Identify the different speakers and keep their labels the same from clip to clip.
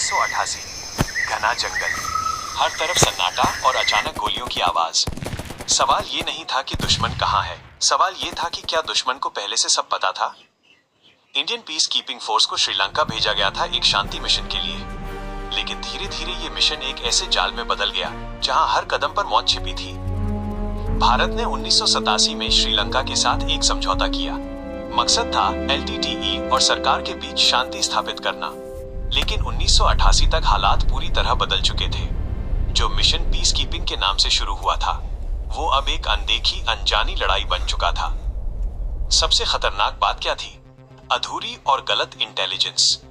Speaker 1: 1988 घना जंगल, हर तरफ सन्नाटा और अचानक गोलियों की आवाज। सवाल ये नहीं था कि दुश्मन कहाँ है, सवाल ये था कि क्या दुश्मन को पहले से सब पता था। इंडियन पीस कीपिंग फोर्स को श्रीलंका भेजा गया था एक शांति मिशन के लिए, लेकिन धीरे धीरे ये मिशन एक ऐसे जाल में बदल गया जहां हर कदम पर मौत छिपी थी। भारत ने 1987 में श्रीलंका के साथ एक समझौता किया। मकसद था एलटीटीई और सरकार के बीच शांति स्थापित करना, लेकिन 1988 तक हालात पूरी तरह बदल चुके थे। जो मिशन पीस कीपिंग के नाम से शुरू हुआ था, वो अब एक अनदेखी अनजानी लड़ाई बन चुका था। सबसे खतरनाक बात क्या थी? अधूरी और गलत इंटेलिजेंस।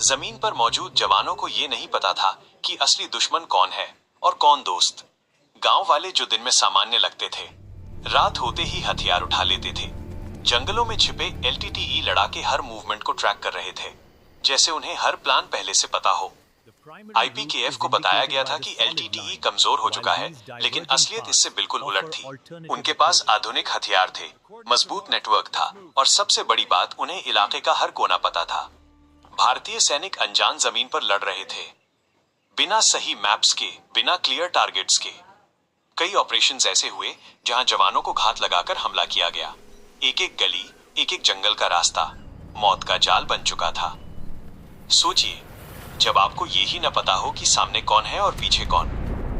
Speaker 1: जमीन पर मौजूद जवानों को ये नहीं पता था कि असली दुश्मन कौन है और कौन दोस्त। गांव वाले जो दिन में सामान्य लगते थे, रात होते ही हथियार उठा लेते थे। जंगलों में छिपे एलटीटीई लड़ाके हर मूवमेंट को ट्रैक कर रहे थे, जैसे उन्हें हर प्लान पहले से पता हो। आईपीकेएफ को बताया गया था कि एलटीटीई कमजोर हो चुका है, लेकिन असलियत इससे बिल्कुल उलट थी। उनके पास आधुनिक हथियार थे, मजबूत नेटवर्क था और सबसे बड़ी बात, उन्हें इलाके का हर कोना पता था। भारतीय सैनिक अनजान जमीन पर लड़ रहे थे, बिना सही मैप्स के, बिना क्लियर टारगेट्स के। कई ऑपरेशंस ऐसे हुए जहां जवानों को घात लगाकर हमला किया गया। एक एक गली, एक एक जंगल का रास्ता मौत का जाल बन चुका था। सोचिए, जब आपको ये ही न पता हो कि सामने कौन है और पीछे कौन,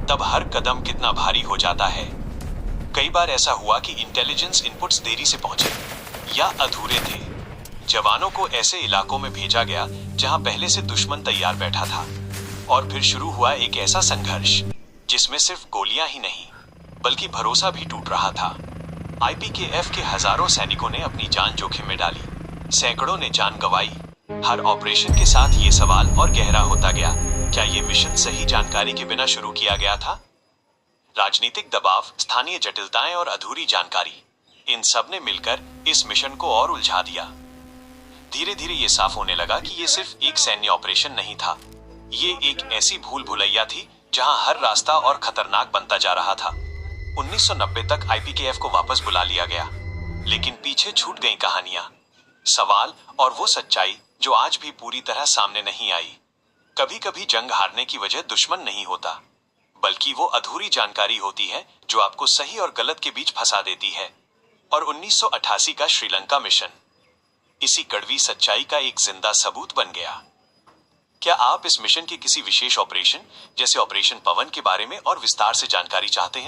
Speaker 1: तब हर कदम कितना भारी हो जाता है। कई बार ऐसा हुआ कि इंटेलिजेंस इनपुट्स देरी से पहुंचे या अधूरे थे। जवानों को ऐसे इलाकों में भेजा गया जहां पहले से दुश्मन तैयार बैठा था, और फिर शुरू हुआ एक ऐसा संघर्ष जिसमें सिर्फ गोलियां ही नहीं, बल्कि भरोसा भी टूट रहा था। आईपीकेएफ के हजारों सैनिकों ने अपनी जान जोखिम में डाली, सैकड़ों ने जान गंवाई। हर ऑपरेशन के साथ ये सवाल और गहरा होता गया, क्या ये मिशन सही जानकारी के बिना शुरू किया गया था? राजनीतिक दबाव, स्थानीय जटिलताएं और अधूरी जानकारी, इन सब ने मिलकर इस मिशन को और उलझा दिया। धीरे धीरे ये साफ होने लगा कि ये सिर्फ एक सैन्य ऑपरेशन नहीं था, ये एक ऐसी भूल भुलैया थी जहां हर रास्ता और खतरनाक बनता जा रहा था। 1990 तक आईपीकेएफ को वापस बुला लिया गया, लेकिन पीछे छूट गई कहानियां, सवाल और वो सच्चाई जो आज भी पूरी तरह सामने नहीं आई। कभी कभी जंग हारने की वजह दुश्मन नहीं होता, बल्कि वो अधूरी जानकारी होती है जो आपको सही और गलत के बीच फंसा देती है। और 1988 का श्रीलंका मिशन इसी कड़वी सच्चाई का एक जिंदा सबूत बन गया। क्या आप इस मिशन के किसी विशेष ऑपरेशन, जैसे ऑपरेशन पवन के बारे में और विस्तार से जानकारी चाहते हैं?